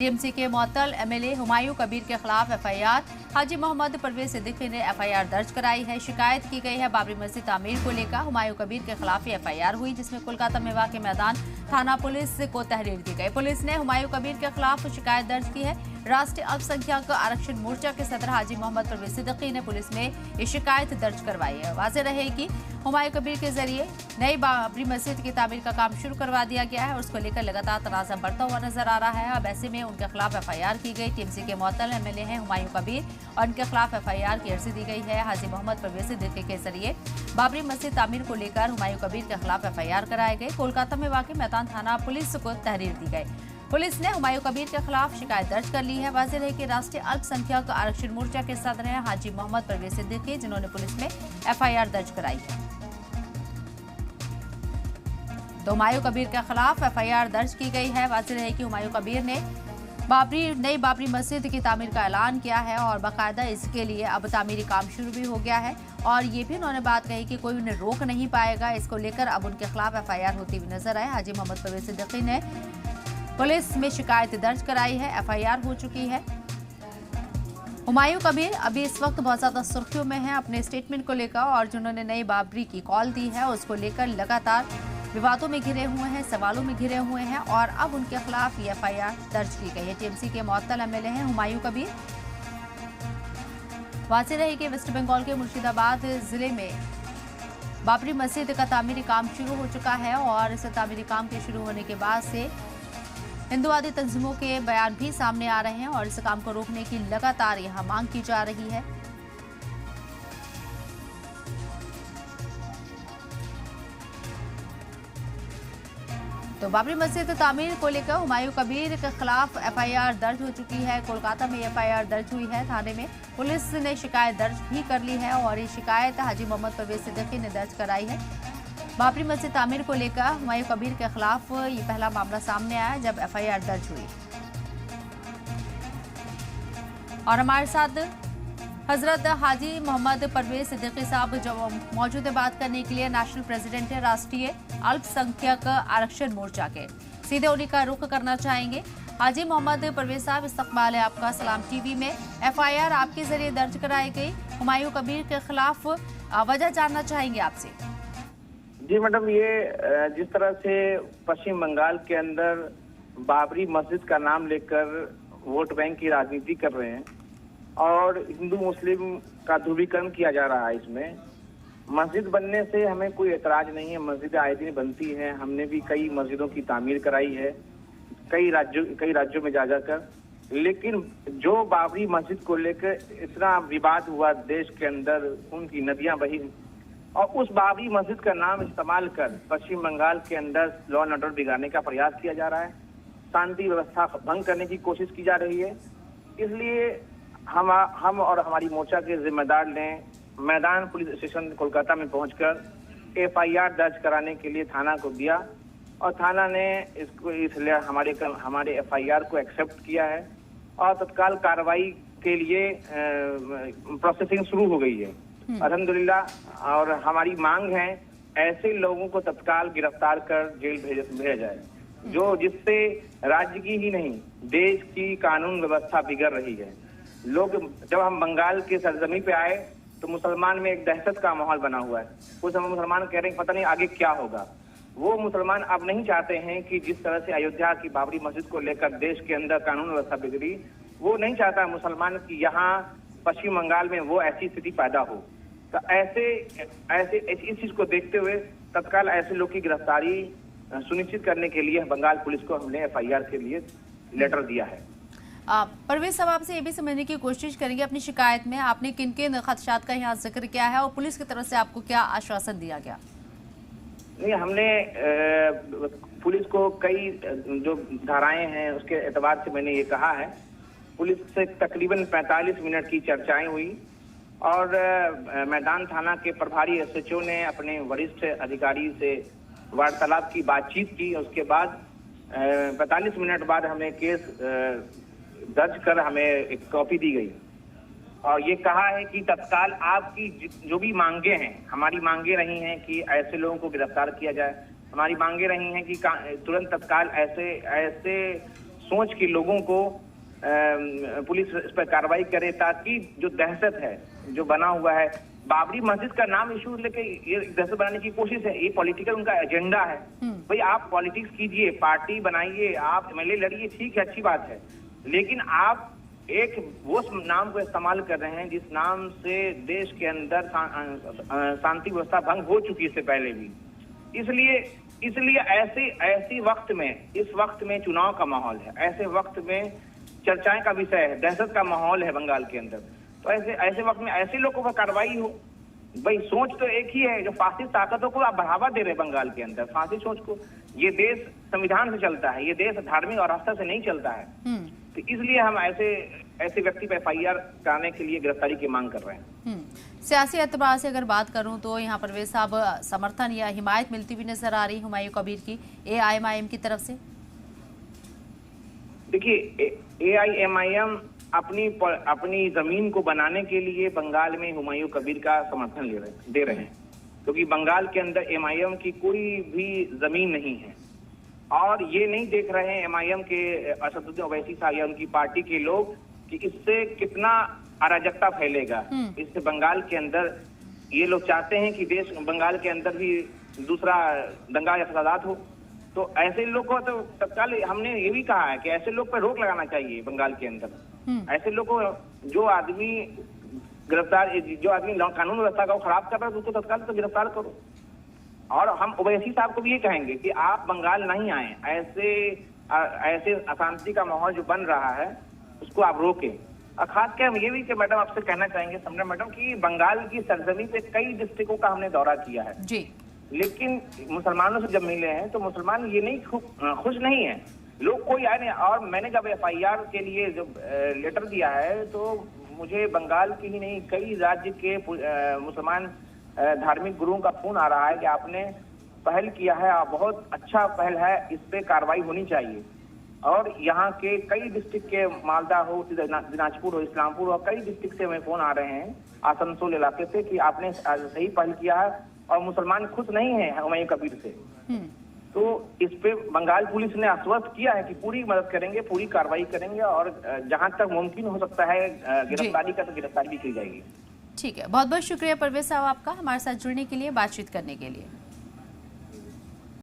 TMC के मुअत्तल MLA Humayun Kabir के खिलाफ एफआईआर। हाजी मोहम्मद परवेज सिद्दीकी ने एफआईआर दर्ज कराई है। शिकायत की गई है बाबरी मस्जिद तामीर को लेकर। हुमायूं कबीर के खिलाफ एफआईआर हुई, जिसमें कोलकाता में वाक़ मैदान थाना पुलिस को तहरीर दी गई। पुलिस ने हुमायूं कबीर के खिलाफ शिकायत दर्ज की है। राष्ट्रीय अल्पसंख्यक आरक्षण मोर्चा के सदर हाजी मोहम्मद परवेज सिद्दीकी ने पुलिस में ये शिकायत दर्ज करवाई है। वाज़ेह रहे कि हुमायूं कबीर के जरिए नई बाबरी मस्जिद की तामीर का काम शुरू करवा दिया गया है और उसको लेकर लगातार तनाज़ा बढ़ता हुआ नजर आ रहा है। अब ऐसे में उनके खिलाफ एफआईआर की गई। टीएमसी के मुअत्तल एमएलए हैं हुमायूं कबीर और उनके खिलाफ एफआईआर की अर्जी दी गई है। हाजी मोहम्मद परवेज सिद्दीकी के जरिए बाबरी मस्जिद तामीर को लेकर हुमायूं कबीर के खिलाफ एफआईआर कराए गए। कोलकाता में वाक़ मैदान थाना पुलिस को तहरीर दी गई। पुलिस ने हुमायूं कबीर के खिलाफ शिकायत दर्ज कर ली है। वाज़ेह है कि राष्ट्रीय अल्पसंख्यक आरक्षण मोर्चा के सदर हैं हाजी मोहम्मद परवेज सिद्दीकी, जिन्होंने पुलिस में एफआईआर दर्ज कराई है। तो हुमायूं कबीर के खिलाफ एफआईआर दर्ज की गई है। वाज़ेह है कि हुमायूं कबीर ने नई बाबरी मस्जिद की तामीर का ऐलान किया है और बाकायदा इसके लिए अब तामीरी काम शुरू भी हो गया है। और ये भी उन्होंने बात कही कि कोई उन्हें रोक नहीं पाएगा। इसको लेकर अब उनके खिलाफ एफआईआर होती हुई नजर आए। हाजी मोहम्मद परवेज सिद्दीकी ने पुलिस में शिकायत दर्ज कराई है, एफआईआर हो चुकी है। हुमायूं कबीर अभी इस वक्त बहुत ज्यादा सुर्खियों में है अपने स्टेटमेंट को लेकर, और जिन्होंने नई बाबरी की कॉल दी है उसको लेकर लगातार विवादों में घिरे हुए हैं, सवालों में घिरे हुए हैं और अब उनके खिलाफ ये एफआईआर दर्ज की गई है। टीएमसी के मुअत्तल एमएलए हैं हुमायूं कबीर। वाज़ेह रहे कि वेस्ट बंगाल के मुर्शिदाबाद जिले में बाबरी मस्जिद का तामीरी काम शुरू हो चुका है और इस तामीरी काम के शुरू होने के बाद से हिंदुवादी तंजीमों के बयान भी सामने आ रहे हैं और इस काम को रोकने की लगातार यहां मांग की जा रही है। तो बाबरी मस्जिद तामीर को लेकर हुमायूं कबीर के खिलाफ एफआईआर दर्ज हो चुकी है। कोलकाता में एफआईआर दर्ज हुई है थाने में। पुलिस ने शिकायत दर्ज भी कर ली है और ये शिकायत हाजी मोहम्मद परवेज सिद्दीकी ने दर्ज कराई है। बाबरी मस्जिद तामीर को लेकर हुमायूं कबीर के खिलाफ ये पहला मामला सामने आया जब एफआईआर दर्ज हुई। और हमारे साथ हजरत हाजी मोहम्मद परवेज सिद्दीकी साहब जो मौजूद है बात करने के लिए। नेशनल प्रेसिडेंट है राष्ट्रीय अल्पसंख्यक आरक्षण मोर्चा के। सीधे उन्हीं का रुख करना चाहेंगे। हाजी मोहम्मद परवेज साहब, इस्तकबाल है आपका सलाम टीवी में। एफआईआर आपके जरिए दर्ज कराई गई हुमायूं कबीर के खिलाफ, वजह जानना चाहेंगे आपसे। जी मैडम, ये जिस तरह से पश्चिम बंगाल के अंदर बाबरी मस्जिद का नाम लेकर वोट बैंक की राजनीति कर रहे हैं और हिंदू मुस्लिम का ध्रुवीकरण किया जा रहा है, इसमें मस्जिद बनने से हमें कोई एतराज नहीं है। मस्जिद आए दिन बनती है, हमने भी कई मस्जिदों की तामीर कराई है कई राज्यों में जा जाकर। लेकिन जो बाबरी मस्जिद को लेकर इतना विवाद हुआ देश के अंदर, उनकी नदियां बही और उस बाबरी मस्जिद का नाम इस्तेमाल कर पश्चिम बंगाल के अंदर लॉ एंड ऑर्डर बिगाड़ने का प्रयास किया जा रहा है, शांति व्यवस्था भंग करने की कोशिश की जा रही है। इसलिए हम और हमारी मोर्चा के जिम्मेदार ने मैदान पुलिस स्टेशन कोलकाता में पहुंचकर एफआईआर दर्ज कराने के लिए थाना को दिया और थाना ने इसको इसलिए हमारे एफआईआर को एक्सेप्ट किया है और तत्काल कार्रवाई के लिए प्रोसेसिंग शुरू हो गई है अल्हम्दुलिल्लाह। और हमारी मांग है ऐसे लोगों को तत्काल गिरफ्तार कर जेल भेजा जाए जो जिससे राज्य की ही नहीं देश की कानून व्यवस्था बिगड़ रही है। लोग जब हम बंगाल के सरजमी पे आए तो मुसलमान में एक दहशत का माहौल बना हुआ है। उस समय मुसलमान कह रहे हैं पता नहीं आगे क्या होगा। वो मुसलमान अब नहीं चाहते हैं कि जिस तरह से अयोध्या की बाबरी मस्जिद को लेकर देश के अंदर कानून व्यवस्था बिगड़ी, वो नहीं चाहता मुसलमान की यहाँ पश्चिम बंगाल में वो ऐसी स्थिति पैदा हो। तो ऐसे इस चीज को देखते हुए तत्काल ऐसे लोग की गिरफ्तारी सुनिश्चित करने के लिए बंगाल पुलिस को हमने एफआईआर के लिए लेटर दिया है। परवेज साहब, आपसे ये भी समझने की कोशिश करेंगे अपनी शिकायत में आपने किन किन खदशात का यहाँ जिक्र किया है और पुलिस की तरफ से आपको क्या आश्वासन दिया गया? नहीं, हमने पुलिस को कई जो धाराएं हैं उसके एतबार से मैंने ये कहा है। पुलिस से तकरीबन 45 मिनट की चर्चाएं हुई और मैदान थाना के प्रभारी एसएचओ ने अपने वरिष्ठ अधिकारी से वार्तालाप की बातचीत की। उसके बाद 45 मिनट बाद हमें केस दर्ज कर हमें एक कॉपी दी गई और ये कहा है कि तत्काल आपकी जो भी मांगे हैं, हमारी मांगे रही हैं कि ऐसे लोगों को गिरफ्तार किया जाए, हमारी मांगे रही हैं कि तुरंत तत्काल ऐसे सोच के लोगों को पुलिस इस पर कार्रवाई करे, ताकि जो दहशत है जो बना हुआ है, बाबरी मस्जिद का नाम इशू लेके ये दहशत बनाने की कोशिश है, ये पॉलिटिकल उनका एजेंडा है। भाई आप पॉलिटिक्स कीजिए, पार्टी बनाइए, आप एमएलए लड़िए, ठीक है, अच्छी बात है, लेकिन आप एक वो नाम को इस्तेमाल कर रहे हैं जिस नाम से देश के अंदर शांति व्यवस्था भंग हो चुकी है इससे पहले भी। इसलिए ऐसे वक्त में, इस वक्त में चुनाव का माहौल है, ऐसे वक्त में चर्चाएं का विषय है, दहशत का माहौल है बंगाल के अंदर, तो ऐसे वक्त में ऐसे लोगों पर कार्रवाई हो। भाई सोच तो एक ही है, जो फासिस्ट ताकतों को आप बढ़ावा दे रहे हैं बंगाल के अंदर, फासिस्ट सोच को। ये देश संविधान से चलता है, ये देश धार्मिक और आस्था से नहीं चलता है, तो इसलिए हम ऐसे व्यक्ति पर एफआईआर कराने के लिए गिरफ्तारी की मांग कर रहे हैं। सियासी एतबार से अगर बात करूं तो यहाँ परवेज साहब समर्थन या हिमायत मिलती हुई नजर आ रही हुमायूं कबीर की एआईएमआईएम की तरफ से। देखिए, एआईएमआईएम अपनी जमीन को बनाने के लिए बंगाल में हुमायूं कबीर का समर्थन दे रहे हैं, क्योंकि बंगाल के अंदर एमआईएम की कोई भी जमीन नहीं है, और ये नहीं देख रहे हैं एमआईएम के असदुद्दीन ओवैसी साहब या उनकी पार्टी के लोग कि इससे कितना अराजकता फैलेगा। इससे बंगाल के अंदर ये लोग चाहते हैं कि देश बंगाल के अंदर भी दूसरा दंगा या फसादात हो, तो ऐसे लोग को तो तत्काल हमने ये भी कहा है कि ऐसे लोग पर रोक लगाना चाहिए बंगाल के अंदर। ऐसे लोग को, जो आदमी कानून व्यवस्था को खराब कर रहा है उसको तत्काल तो गिरफ्तार करो। और हम ओवैसी साहब को भी ये कहेंगे कि आप बंगाल नहीं आए, ऐसे अशांति का माहौल जो बन रहा है उसको आप रोकें। और खास कर हम ये भी कि मैडम आपसे कहना चाहेंगे सम्रा मैडम कि बंगाल की सरजमी पे कई डिस्ट्रिक्टों का हमने दौरा किया है जी, लेकिन मुसलमानों से जब मिले हैं तो मुसलमान ये नहीं खुश नहीं है, लोग कोई आए नहीं। और मैंने जब एफआईआर के लिए जब लेटर दिया है तो मुझे बंगाल के ही नहीं कई राज्य के मुसलमान धार्मिक गुरुओं का फोन आ रहा है कि आपने पहल किया है, बहुत अच्छा पहल है, इस पे कार्रवाई होनी चाहिए। और यहाँ के कई डिस्ट्रिक्ट के, मालदा हो, दिनाजपुर हो, इस्लामपुर हो, कई डिस्ट्रिक्ट से हमें फोन आ रहे हैं आसनसोल इलाके से कि आपने सही पहल किया है और मुसलमान खुश नहीं है हुमायूं कबीर से। तो इस पे बंगाल पुलिस ने आश्वस्त किया है कि पूरी मदद करेंगे, पूरी कार्रवाई करेंगे, और जहां तक मुमकिन हो सकता है गिरफ्तारी का तो गिरफ्तारी भी की जाएगी। ठीक है, बहुत बहुत शुक्रिया परवेज साहब आपका हमारे साथ जुड़ने के लिए, बातचीत करने के लिए।